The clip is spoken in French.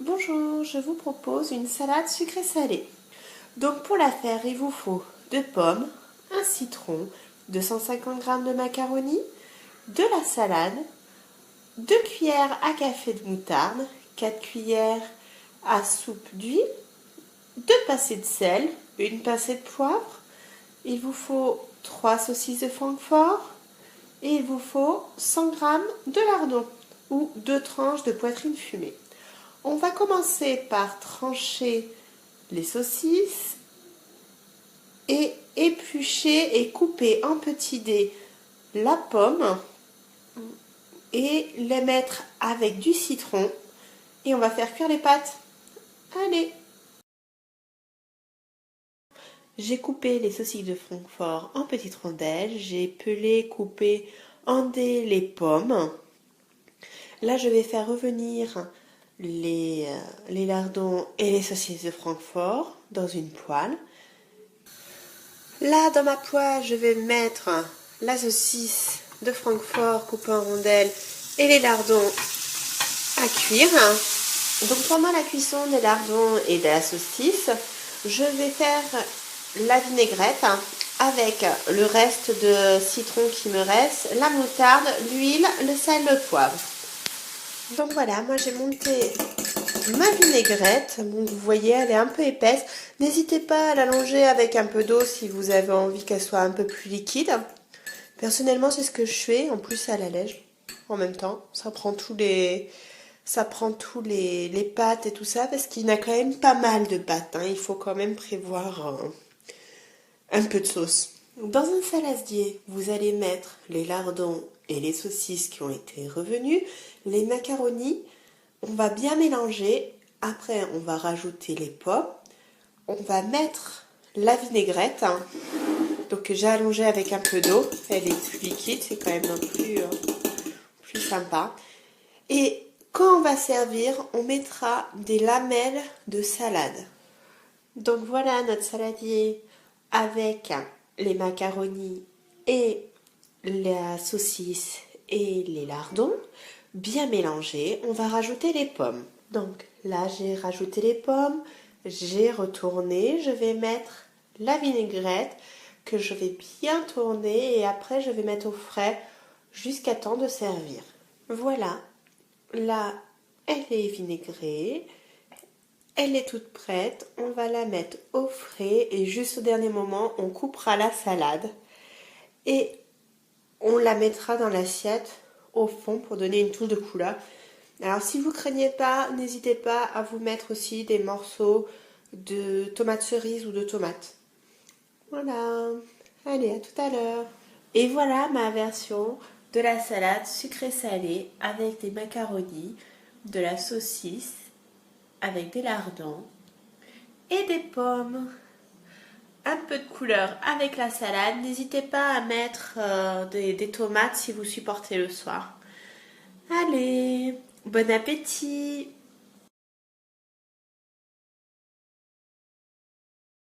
Bonjour, je vous propose une salade sucrée-salée. Donc pour la faire, il vous faut 2 pommes, un citron, 250 g de macaroni, de la salade, 2 cuillères à café de moutarde, 4 cuillères à soupe d'huile, 2 pincées de sel, une pincée de poivre. Il vous faut 3 saucisses de Francfort et il vous faut 100 g de lardons ou 2 tranches de poitrine fumée. On va commencer par trancher les saucisses et éplucher et couper en petits dés la pomme et les mettre avec du citron et on va faire cuire les pâtes. Allez! J'ai coupé les saucisses de Francfort en petites rondelles, j'ai pelé, coupé en dés les pommes. Là, je vais faire revenir les lardons et les saucisses de Francfort dans une poêle. Là, dans ma poêle, je vais mettre la saucisse de Francfort coupée en rondelles et les lardons à cuire. Donc pendant la cuisson des lardons et de la saucisse, je vais faire la vinaigrette avec le reste de citron qui me reste, la moutarde, l'huile, le sel, le poivre. Donc voilà, moi j'ai monté ma vinaigrette. Bon, vous voyez, elle est un peu épaisse. N'hésitez pas à l'allonger avec un peu d'eau si vous avez envie qu'elle soit un peu plus liquide. Personnellement, c'est ce que je fais. En plus, ça l'allège en même temps. Ça prend tous les pâtes et tout ça parce qu'il y en a quand même pas mal de pâtes. Il faut quand même prévoir un peu de sauce. Dans un saladier, vous allez mettre les lardons et les saucisses qui ont été revenus, les macaronis. On va bien mélanger. Après, on va rajouter les pommes. On va mettre la vinaigrette. Donc, j'ai allongé avec un peu d'eau. Elle est plus liquide. C'est quand même plus sympa. Et quand on va servir, on mettra des lamelles de salade. Donc, voilà notre saladier avec les macaronis et la saucisse et les lardons. Bien mélangé, on va rajouter les pommes. Donc là, j'ai rajouté les pommes, j'ai retourné, je vais mettre la vinaigrette que je vais bien tourner et après je vais mettre au frais jusqu'à temps de servir. Voilà, là, elle est vinaigrée, elle est toute prête, on va la mettre au frais et juste au dernier moment, on coupera la salade et on la mettra dans l'assiette au fond pour donner une touche de couleur. Alors si vous craignez pas, n'hésitez pas à vous mettre aussi des morceaux de tomates cerises ou de tomates. Voilà, allez, à tout à l'heure. Et voilà ma version de la salade sucrée-salée avec des macaronis, de la saucisse, avec des lardons et des pommes. Un peu de couleur avec la salade. N'hésitez pas à mettre des tomates si vous supportez le soir. Allez, bon appétit!